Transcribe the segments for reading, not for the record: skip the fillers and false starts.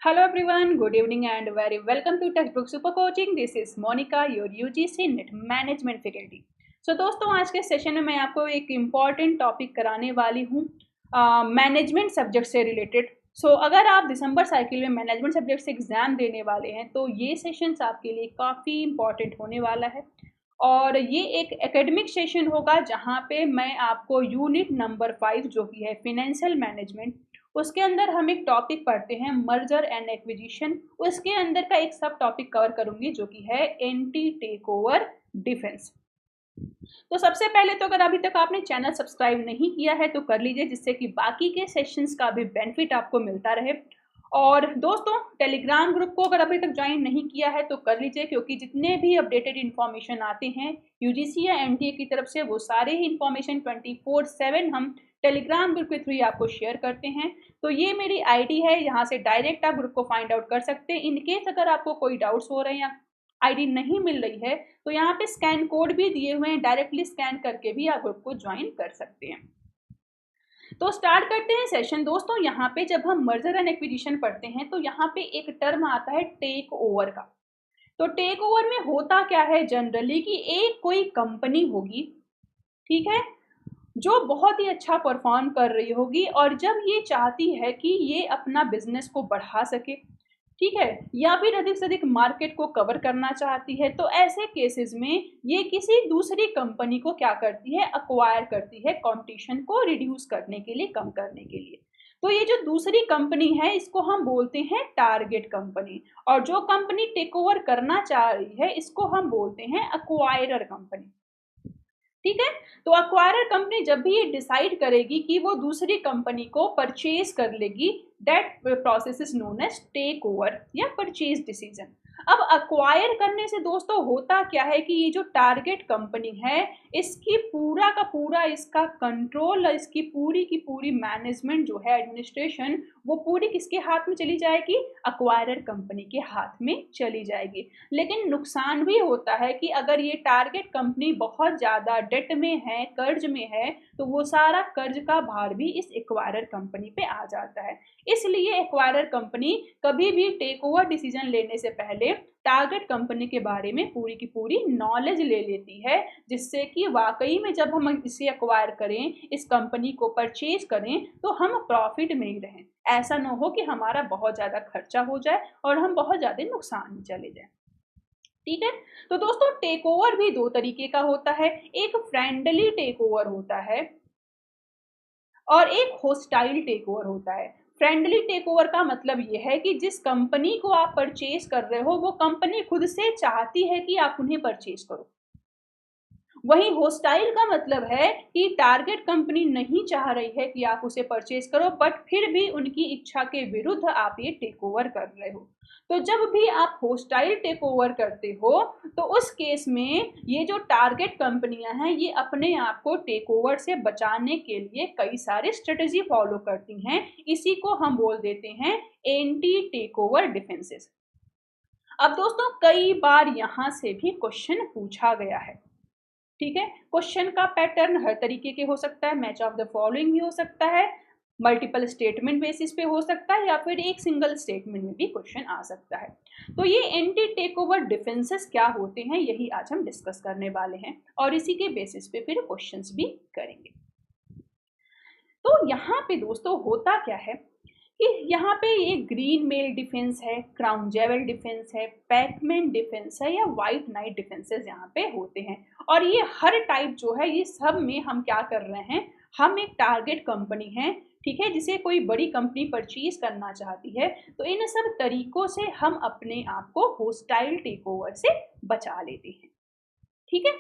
Hello everyone, good evening and very welcome to Textbook Super Coaching. This is Monica, your UGC NET Management Faculty. दोस्तों आज के session में मैं आपको एक इम्पॉर्टेंट टॉपिक कराने वाली हूँ मैनेजमेंट सब्जेक्ट से रिलेटेड। अगर आप दिसंबर साइकिल में मैनेजमेंट सब्जेक्ट से एग्जाम देने वाले हैं तो ये सेशंस आपके लिए काफ़ी इम्पॉर्टेंट होने वाला है। और ये एक एकेडमिक सेशन होगा जहाँ पे मैं आपको यूनिट नंबर 5 जो कि है फिनेंशियल मैनेजमेंट, उसके अंदर हम एक टॉपिक पढ़ते हैं मर्जर एंड एक्विजिशन। उसके अंदर का एक सब टॉपिक कवर करूंगी जो कि है एंटी टेक ओवर डिफेंस। तो सबसे पहले तो अगर अभी तक आपने चैनल सब्सक्राइब नहीं किया है तो कर लीजिए, जिससे कि बाकी के सेशंस का भी बेनिफिट आपको मिलता रहे। और दोस्तों टेलीग्राम ग्रुप को अगर अभी तक ज्वाइन नहीं किया है तो कर लीजिए, क्योंकि जितने भी अपडेटेड इन्फॉर्मेशन आते हैं यूजीसी या एनटीए की तरफ से वो सारे ही इन्फॉर्मेशन 24/7 हम टेलीग्राम ग्रुप के थ्रू आपको शेयर करते हैं। तो ये मेरी आईडी है, यहाँ से डायरेक्ट आप ग्रुप को फाइंड आउट कर सकते हैं। इनकेस अगर आपको कोई डाउट्स हो रहे हैं या आईडी नहीं मिल रही है तो यहाँ पे स्कैन कोड भी दिए हुए हैं, डायरेक्टली स्कैन करके भी आप ग्रुप को ज्वाइन कर सकते हैं। तो स्टार्ट करते हैं सेशन। दोस्तों यहाँ पे जब हम मर्जर एंड एक्विजिशन पढ़ते हैं तो यहाँ पे एक टर्म आता है टेक ओवर का। तो टेक ओवर में होता क्या है जनरली कि एक कोई कंपनी होगी, ठीक है, जो बहुत ही अच्छा परफॉर्म कर रही होगी और जब ये चाहती है कि ये अपना बिजनेस को बढ़ा सके, ठीक है, या फिर अधिक से अधिक मार्केट को कवर करना चाहती है, तो ऐसे केसेस में ये किसी दूसरी कंपनी को क्या करती है, अक्वायर करती है, कंपटीशन को रिड्यूस करने के लिए, कम करने के लिए। तो ये जो दूसरी कंपनी है इसको हम बोलते हैं टारगेट कंपनी, और जो कंपनी टेक ओवर करना चाह रही है इसको हम बोलते हैं अक्वायरर कंपनी। ठीक है, तो अक्वायरर कंपनी जब भी ये डिसाइड करेगी कि वो दूसरी कंपनी को परचेज कर लेगी, that process is known as take over या परचेज डिसीजन। अब अक्वायर करने से दोस्तों होता क्या है कि ये जो टारगेट कंपनी है इसकी पूरा का पूरा इसका कंट्रोल, इसकी पूरी की पूरी मैनेजमेंट जो है, एडमिनिस्ट्रेशन, वो पूरी किसके हाथ में चली जाएगी, अक्वायरर कंपनी के हाथ में चली जाएगी। लेकिन नुकसान भी होता है कि अगर ये टारगेट कंपनी बहुत ज़्यादा डेट में है, कर्ज में है, तो वो सारा कर्ज का भार भी इस एक्वायरर कंपनी पे आ जाता है। इसलिए एक्वायरर कंपनी कभी भी टेक ओवर डिसीजन लेने से पहले टारगेट कंपनी के बारे में पूरी की पूरी नॉलेज ले लेती है, जिससे कि वाकई में जब हम इसे एक्वायर करें, इस कंपनी को परचेज करें, तो हम प्रॉफिट में ही रहें। ऐसा ना हो कि हमारा बहुत ज़्यादा खर्चा हो जाए और हम बहुत ज़्यादा नुकसान में चले जाएं। ठीक है, तो दोस्तों टेक ओवर भी दो तरीके का होता है। एक फ्रेंडली टेक ओवर होता है और एक होस्टाइल टेक ओवर होता है। फ्रेंडली टेक ओवर का मतलब यह है कि जिस कंपनी को आप परचेज कर रहे हो वो कंपनी खुद से चाहती है कि आप उन्हें परचेज करो। वहीं होस्टाइल का मतलब है कि टारगेट कंपनी नहीं चाह रही है कि आप उसे परचेज करो, बट फिर भी उनकी इच्छा के विरुद्ध आप ये टेक ओवर कर रहे हो। तो जब भी आप होस्टाइल टेक ओवर करते हो तो उस केस में ये जो टारगेट कंपनियां हैं ये अपने आप को टेक ओवर से बचाने के लिए कई सारे स्ट्रेटेजी फॉलो करती हैं। इसी को हम बोल देते हैं एंटी टेक ओवर डिफेंसेस। अब दोस्तों कई बार यहाँ से भी क्वेश्चन पूछा गया है, ठीक है। क्वेश्चन का पैटर्न हर तरीके के हो सकता है, मैच ऑफ द फॉलोइंग भी हो सकता है, मल्टीपल स्टेटमेंट बेसिस पे हो सकता है, या फिर एक सिंगल स्टेटमेंट में भी क्वेश्चन आ सकता है। तो ये एंटी टेक ओवर डिफेंसेस क्या होते हैं यही आज हम डिस्कस करने वाले हैं और इसी के बेसिस पे फिर क्वेश्चंस भी करेंगे। तो यहाँ पे दोस्तों होता क्या है कि यहाँ पे ये ग्रीन मेल डिफेंस है, क्राउन जेवल डिफेंस है, पैकमैन डिफेंस है या व्हाइट नाइट डिफेंसेस यहाँ पे होते हैं। और ये हर टाइप जो है ये सब में हम क्या कर रहे हैं, हम एक टारगेट कंपनी है, ठीक है, जिसे कोई बड़ी कंपनी परचेज करना चाहती है, तो इन सब तरीकों से हम अपने आप को होस्टाइल टेक ओवर से बचा लेते हैं। ठीक है,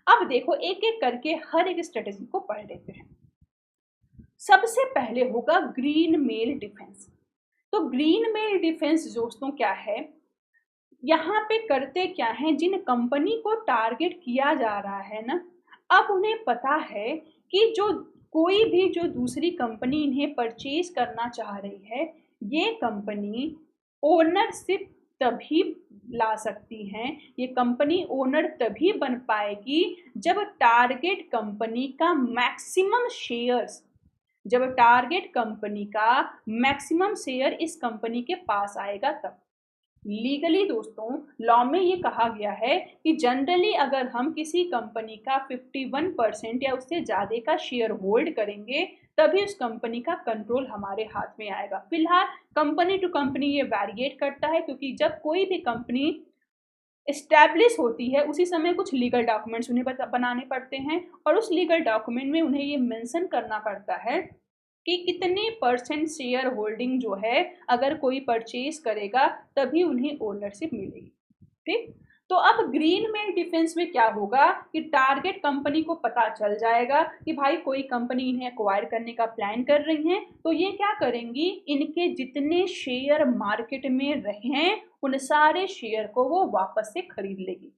अब देखो एक एक करके हर एक स्ट्रेटेजी को पढ़ लेते हैं। सबसे पहले होगा ग्रीन मेल डिफेंस। तो ग्रीन मेल डिफेंस दोस्तों क्या है, यहाँ पे करते क्या है, जिन कंपनी को टारगेट किया जा रहा है ना, अब उन्हें पता है कि जो कोई भी जो दूसरी कंपनी इन्हें परचेज करना चाह रही है, ये कंपनी ओनरशिप तभी ला सकती हैं, ये कंपनी ओनर तभी बन पाएगी जब टारगेट कंपनी का मैक्सिमम शेयर्स जब टारगेट कंपनी का मैक्सिमम शेयर इस कंपनी के पास आएगा तब। लीगली दोस्तों लॉ में ये कहा गया है कि जनरली अगर हम किसी कंपनी का 51% या उससे ज़्यादा का शेयर होल्ड करेंगे तभी उस कंपनी का कंट्रोल हमारे हाथ में आएगा। फिलहाल कंपनी टू कंपनी ये वेरिएट करता है, क्योंकि जब कोई भी कंपनी एस्टैब्लिश होती है उसी समय कुछ लीगल डॉक्यूमेंट्स उन्हें बनाने पड़ते हैं और उस लीगल डॉक्यूमेंट में उन्हें ये मेंशन करना पड़ता है कि कितने परसेंट शेयर होल्डिंग जो है अगर कोई परचेज करेगा तभी उन्हें ओनरशिप मिलेगी। ठीक, तो अब ग्रीन मेल डिफेंस में क्या होगा कि टारगेट कंपनी को पता चल जाएगा कि भाई कोई कंपनी इन्हें एक्वायर करने का प्लान कर रही है, तो ये क्या करेंगी, इनके जितने शेयर मार्केट में रहे हैं उन सारे शेयर को वो वापस से खरीद लेगी।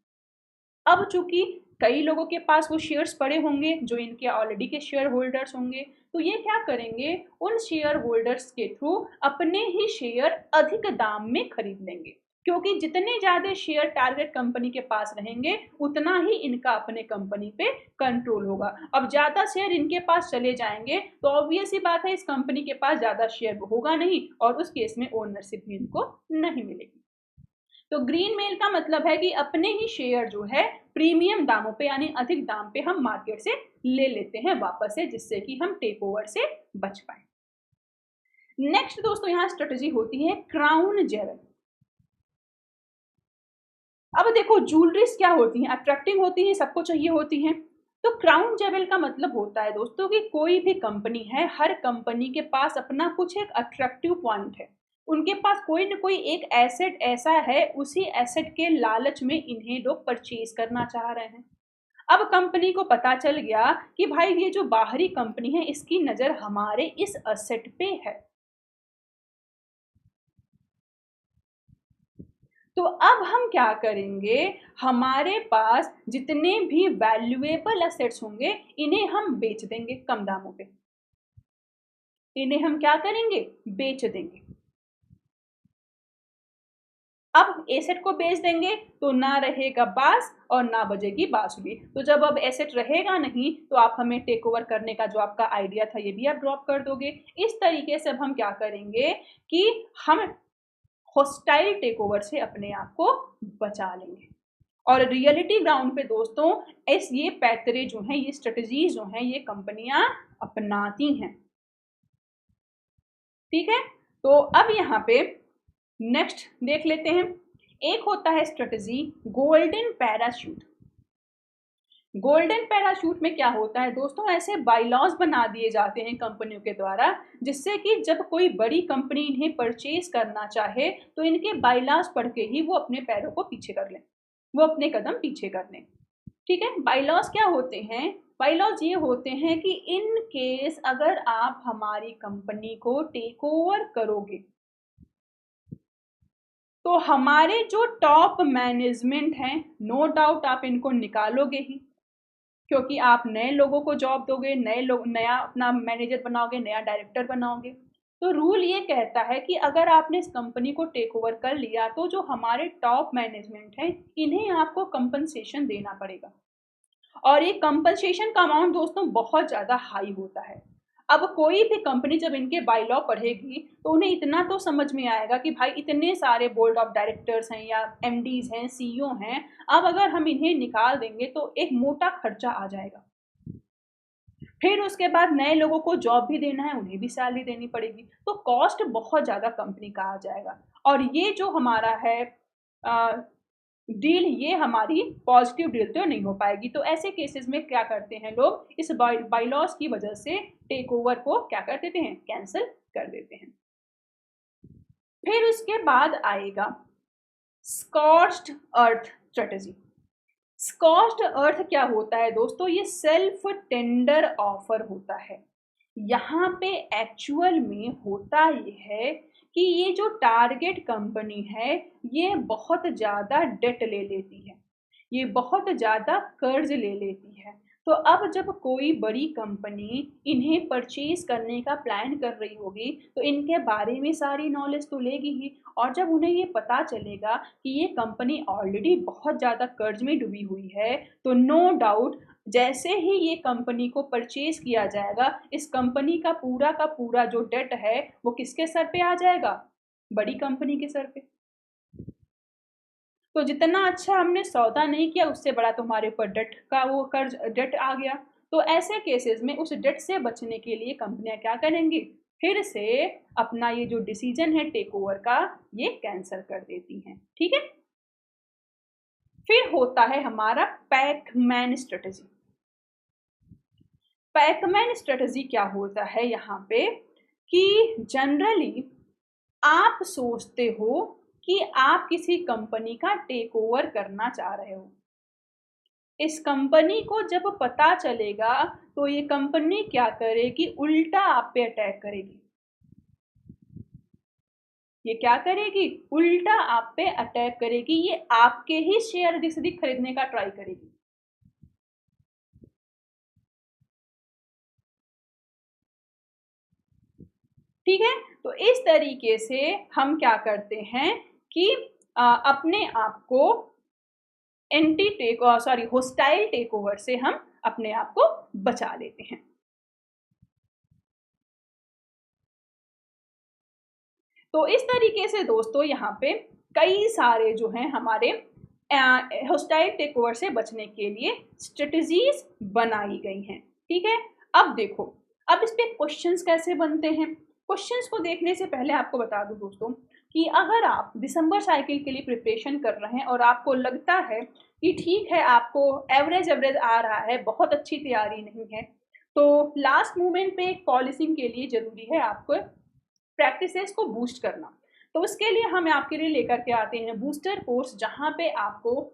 अब चूंकि कई लोगों के पास वो शेयर्स पड़े होंगे जो इनके ऑलरेडी के शेयर होल्डर्स होंगे, तो ये क्या करेंगे, उन शेयर होल्डर्स के थ्रू अपने ही शेयर अधिक दाम में खरीद लेंगे, क्योंकि जितने ज़्यादा शेयर टारगेट कंपनी के पास रहेंगे उतना ही इनका अपने कंपनी पे कंट्रोल होगा। अब ज़्यादा शेयर इनके पास चले जाएंगे तो ऑब्वियस ही बात है इस कंपनी के पास ज़्यादा शेयर होगा नहीं और उस केस में ओनरशिप भी इनको नहीं मिलेगी। तो ग्रीन मेल का मतलब है कि अपने ही शेयर जो है प्रीमियम दामों पे यानी अधिक दाम पे हम मार्केट से ले लेते हैं वापस से, जिससे कि हम टेक ओवर से बच पाए। नेक्स्ट दोस्तों यहाँ स्ट्रेटजी होती है क्राउन जेवल। अब देखो ज्वेलरीज क्या होती हैं, अट्रैक्टिव होती हैं, सबको चाहिए होती हैं। तो क्राउन जेवल का मतलब होता है दोस्तों कि कोई भी कंपनी है, हर कंपनी के पास अपना कुछ एक अट्रैक्टिव पॉइंट है, उनके पास कोई ना कोई एक एसेट ऐसा है, उसी एसेट के लालच में इन्हें लोग परचेज करना चाह रहे हैं। अब कंपनी को पता चल गया कि भाई ये जो बाहरी कंपनी है इसकी नज़र हमारे इस एसेट पे है, तो अब हम क्या करेंगे, हमारे पास जितने भी वैल्यूएबल एसेट्स होंगे इन्हें हम बेच देंगे कम दामों पे, इन्हें हम क्या करेंगे, बेच देंगे। अब एसेट को बेच देंगे तो ना रहेगा बास और ना बजेगी बांसुरी, तो जब अब एसेट रहेगा नहीं तो आप हमें टेक ओवर करने का जो आपका आइडिया था ये भी आप ड्रॉप कर दोगे। इस तरीके से अब हम क्या करेंगे कि हम हॉस्टाइल टेक ओवर से अपने आप को बचा लेंगे। और रियलिटी ग्राउंड पे दोस्तों ये पैतरे जो हैं, ये स्ट्रेटजीज जो हैं, ये कंपनियां अपनाती हैं। ठीक है, तो अब यहाँ पे नेक्स्ट देख लेते हैं। एक होता है strategy golden parachute. Golden parachute में क्या होता है दोस्तों, ऐसे बाईलॉज बना दिए जाते हैं कंपनियों के द्वारा जिससे कि जब कोई बड़ी कंपनी इन्हें परचेज करना चाहे तो इनके बाईलॉज पढ़ के ही वो अपने पैरों को पीछे कर लें, वो अपने कदम पीछे कर लें। ठीक है, बाईलॉज क्या होते हैं, बाईलॉज ये होते हैं कि इन केस अगर आप हमारी कंपनी को टेक ओवर करोगे तो हमारे जो टॉप मैनेजमेंट हैं नो डाउट आप इनको निकालोगे ही, क्योंकि आप नए लोगों को जॉब दोगे, नए लोग नया अपना मैनेजर बनाओगे, नया डायरेक्टर बनाओगे। तो रूल ये कहता है कि अगर आपने इस कंपनी को टेक ओवर कर लिया तो जो हमारे टॉप मैनेजमेंट है इन्हें आपको कंपनसेशन देना पड़ेगा, और ये कंपनसेशन का अमाउंट दोस्तों बहुत ज़्यादा हाई होता है। अब कोई भी कंपनी जब इनके बाईलॉ पढ़ेगी तो उन्हें इतना तो समझ में आएगा कि भाई इतने सारे बोर्ड ऑफ डायरेक्टर्स हैं या एमडीज हैं, सीईओ हैं, अब अगर हम इन्हें निकाल देंगे तो एक मोटा खर्चा आ जाएगा। फिर उसके बाद नए लोगों को जॉब भी देना है, उन्हें भी सैलरी देनी पड़ेगी, तो कॉस्ट बहुत ज़्यादा कंपनी का आ जाएगा। और ये जो हमारा है डील, ये हमारी पॉजिटिव डील तो नहीं हो पाएगी। तो ऐसे केसेस में क्या करते हैं लोग, इस बाईलॉज की वजह से टेक ओवर को क्या कर देते हैं, कैंसिल कर देते हैं। फिर उसके बाद आएगा स्कॉच्ड अर्थ स्ट्रेटजी। स्कॉच्ड अर्थ क्या होता है दोस्तों, ये सेल्फ टेंडर ऑफर होता है। यहाँ पे एक्चुअल में होता ये है कि ये जो टारगेट कंपनी है ये बहुत ज़्यादा डेट ले लेती है, ये बहुत ज़्यादा कर्ज ले लेती है। तो अब जब कोई बड़ी कंपनी इन्हें परचेज करने का प्लान कर रही होगी तो इनके बारे में सारी नॉलेज तो लेगी ही, और जब उन्हें ये पता चलेगा कि ये कंपनी ऑलरेडी बहुत ज़्यादा कर्ज में डूबी हुई है तो नो डाउट जैसे ही ये कंपनी को परचेज किया जाएगा, इस कंपनी का पूरा जो डेट है वो किसके सर पे आ जाएगा? बड़ी कंपनी के सर पे। तो जितना अच्छा हमने सौदा नहीं किया, उससे बड़ा तुम्हारे ऊपर डेट का वो कर्ज डेट आ गया। तो ऐसे केसेस में उस डेट से बचने के लिए कंपनियां क्या करेंगी? फिर से अपना ये जो डिसीजन है टेक ओवर का, ये कैंसिल कर देती हैं। ठीक है। फिर होता है हमारा पैकमैन स्ट्रेटजी। पैकमैन स्ट्रेटजी क्या होता है यहाँ पे कि जनरली आप सोचते हो कि आप किसी कंपनी का टेक ओवर करना चाह रहे हो। इस कंपनी को जब पता चलेगा तो ये कंपनी क्या करेगी? उल्टा आप पे अटैक करेगी। ये क्या करेगी? उल्टा आप पे अटैक करेगी। ये आपके ही शेयर जिसकी खरीदने का ट्राई करेगी। ठीक है। तो इस तरीके से हम क्या करते हैं कि अपने आप को anti take sorry hostile take over से हम अपने आप को बचा लेते हैं। तो इस तरीके से दोस्तों यहाँ पे कई सारे जो हैं हमारे होस्टाइल टेक ओवर से बचने के लिए स्ट्रेटजीज बनाई गई हैं। ठीक है। अब देखो, अब इस पे क्वेश्चंस कैसे बनते हैं। क्वेश्चंस को देखने से पहले आपको बता दूं दोस्तों कि अगर आप दिसंबर साइकिल के लिए प्रिपरेशन कर रहे हैं और आपको लगता है कि ठीक है, आपको एवरेज एवरेज आ रहा है, बहुत अच्छी तैयारी नहीं है, तो लास्ट मोमेंट पे एक पॉलिसिंग के लिए जरूरी है आपको प्रैक्टिसेस को बूस्ट करना। तो उसके लिए हम आपके लिए लेकर के आते हैं बूस्टर कोर्स, जहाँ पे आपको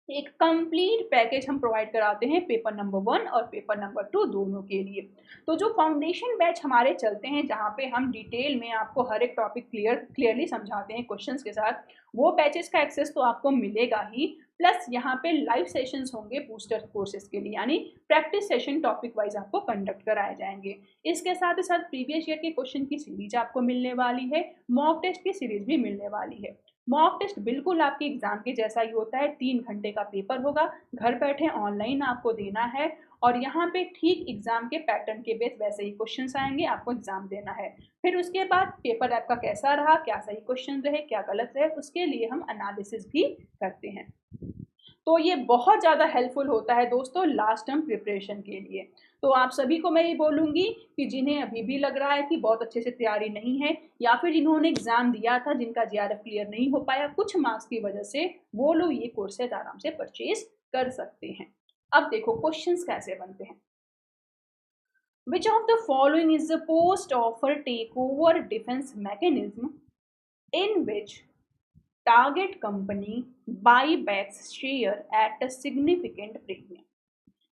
एक कंप्लीट पैकेज हम प्रोवाइड कराते हैं पेपर नंबर 1 और पेपर नंबर 2 दोनों के लिए। तो जो फाउंडेशन बैच हमारे चलते हैं, जहाँ पे हम डिटेल में आपको हर एक टॉपिक क्लियरली समझाते हैं क्वेश्चंस के साथ, वो बैचेस का एक्सेस तो आपको मिलेगा ही, प्लस यहाँ पे लाइव सेशंस होंगे बूस्टर कोर्सेज के लिए, यानी प्रैक्टिस सेशन टॉपिक वाइज आपको कंडक्ट कराए जाएंगे। इसके साथ ही साथ प्रीवियस ईयर के क्वेश्चन की सीरीज आपको मिलने वाली है, मॉक टेस्ट की सीरीज भी मिलने वाली है। मॉक टेस्ट बिल्कुल आपके एग्जाम के जैसा ही होता है, 3 घंटे का पेपर होगा, घर बैठे ऑनलाइन आपको देना है, और यहाँ पे ठीक एग्जाम के पैटर्न के बेस वैसे ही क्वेश्चंस आएंगे, आपको एग्जाम देना है। फिर उसके बाद पेपर आपका कैसा रहा, क्या सही क्वेश्चन रहे, क्या गलत रहे, उसके लिए हम एनालिसिस भी करते हैं। तो ये बहुत ज़्यादा हेल्पफुल होता है दोस्तों लास्ट टर्म प्रिपरेशन के लिए। तो आप सभी को मैं ये बोलूँगी कि जिन्हें अभी भी लग रहा है कि बहुत अच्छे से तैयारी नहीं है, या फिर जिन्होंने एग्ज़ाम दिया था जिनका जीआरएफ क्लियर नहीं हो पाया कुछ मार्क्स की वजह से, वो लोग ये कोर्सेज आराम से परचेज कर सकते हैं। अब देखो क्वेश्चंस कैसे बनते हैं। Which of the following is the post offer takeover defense mechanism in which target company buybacks share at a significant premium?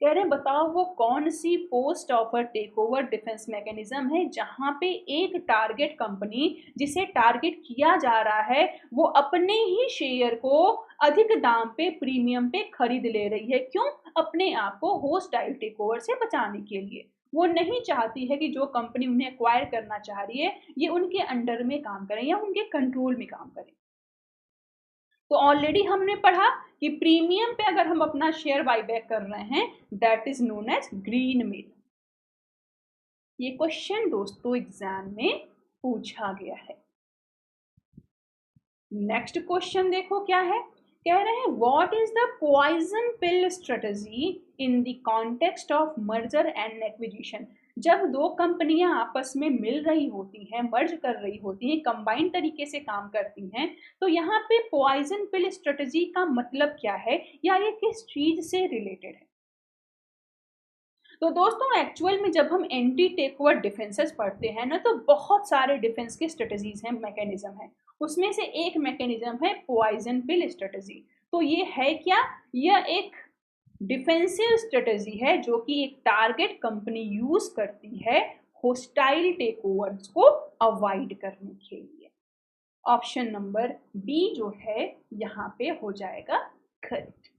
कह रहे हैं बताओ वो कौन सी post offer take over defence mechanism है जहां पे एक टारगेट कंपनी जिसे टारगेट किया जा रहा है वो अपने ही शेयर को अधिक दाम पे प्रीमियम पे खरीद ले रही है। क्यों? अपने आप को होस्टाइल टेक ओवर से बचाने के लिए। वो नहीं चाहती है कि जो कंपनी उन्हें एक्वायर करना चाह रही है ये उनके अंडर में काम करें या उनके कंट्रोल में काम करें। तो ऑलरेडी हमने पढ़ा कि प्रीमियम पे अगर हम अपना शेयर बाईबैक कर रहे हैं, that is known as green mail. ये क्वेश्चन दोस्तों एग्जाम में पूछा गया है। नेक्स्ट क्वेश्चन देखो क्या है। कह रहे हैं what is the poison pill strategy in the context of merger and acquisition. जब दो कंपनियां आपस में मिल रही होती हैं, मर्ज कर रही होती हैं, कंबाइंड तरीके से काम करती हैं, तो यहाँ पे पॉइजन पिल स्ट्रेटजी का मतलब क्या है या ये किस चीज से रिलेटेड है। तो दोस्तों एक्चुअल में जब हम एंटी टेक ओवर डिफेंसेस पढ़ते हैं ना, तो बहुत सारे डिफेंस के स्ट्रेटजीज हैं, मैकेनिज्म है। उसमें से एक मैकेनिज्म है पॉइजन पिल स्ट्रेटजी। तो ये है क्या? यह एक डिफेंसिव स्ट्रेटजी है जो कि एक टारगेट कंपनी यूज करती है होस्टाइल टेक ओवर्स को अवॉइड करने के लिए। ऑप्शन नंबर बी जो है यहाँ पे हो जाएगा करेक्ट।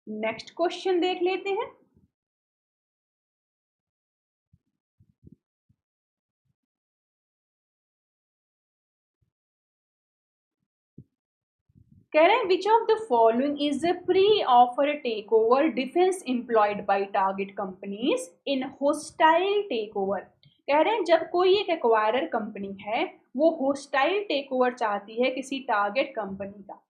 नेक्स्ट क्वेश्चन देख लेते हैं। कह रहे हैं which of the following is the pre offer take over defence employed by target companies in hostile take over. कह रहे हैं जब कोई एक एक्वायरर कंपनी है वो होस्टाइल टेक ओवर चाहती है किसी टारगेट कंपनी का,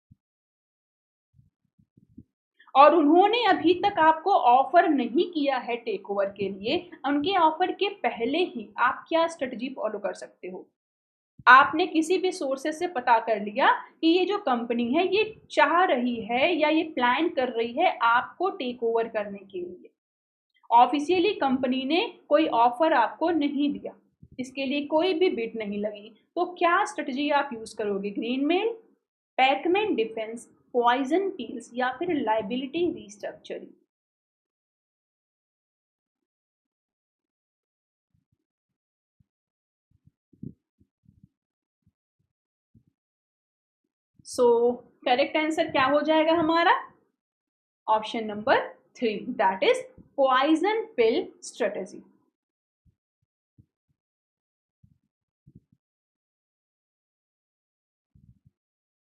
और उन्होंने अभी तक आपको ऑफर नहीं किया है टेक ओवर के लिए, उनके ऑफर के पहले ही आप क्या स्ट्रेटजी फॉलो कर सकते हो? आपने किसी भी सोर्सेस से पता कर लिया कि ये जो कंपनी है ये चाह रही है या ये प्लान कर रही है आपको टेक ओवर करने के लिए। ऑफिशियली कंपनी ने कोई ऑफर आपको नहीं दिया, इसके लिए कोई भी बिड नहीं लगी, तो क्या स्ट्रेटजी आप यूज करोगे? Green mail, pacman defence, poison pills या फिर liability restructuring? So correct answer क्या हो जाएगा हमारा? Option number 3, that is poison pill strategy.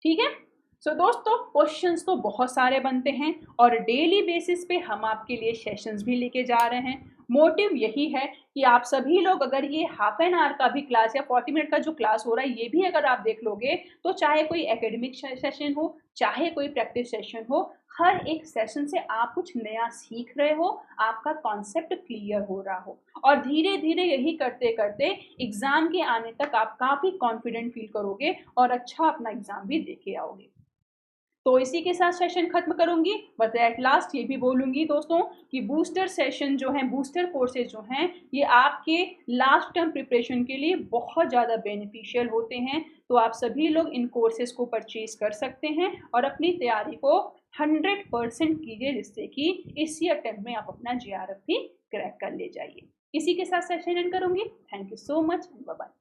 ठीक है। सो दोस्तों क्वेश्चंस तो बहुत सारे बनते हैं और डेली बेसिस पे हम आपके लिए सेशंस भी लेके जा रहे हैं। मोटिव यही है कि आप सभी लोग अगर ये हाफ एन आवर का भी क्लास या 40 मिनट का जो क्लास हो रहा है ये भी अगर आप देख लोगे तो चाहे कोई एकेडमिक सेशन हो चाहे कोई प्रैक्टिस सेशन हो, हर एक सेशन से आप कुछ नया सीख रहे हो, आपका कॉन्सेप्ट क्लियर हो रहा हो, और धीरे धीरे यही करते करते एग्जाम के आने तक आप काफ़ी कॉन्फिडेंट फील करोगे और अच्छा अपना एग्जाम भी दे के आओगे। तो इसी के साथ सेशन खत्म करूंगी, बस एट लास्ट ये भी बोलूंगी दोस्तों कि बूस्टर सेशन जो हैं, बूस्टर कोर्सेज जो हैं, ये आपके लास्ट टर्म प्रिपरेशन के लिए बहुत ज़्यादा बेनिफिशियल होते हैं। तो आप सभी लोग इन कोर्सेज को परचेज कर सकते हैं और अपनी तैयारी को 100% कीजिए, जिससे कि इसी अटेम्प्ट में आप अपना JRF भी क्रैक कर ले जाइए। इसी के साथ सेशन एंड करूंगी। Thank you so much, bye bye.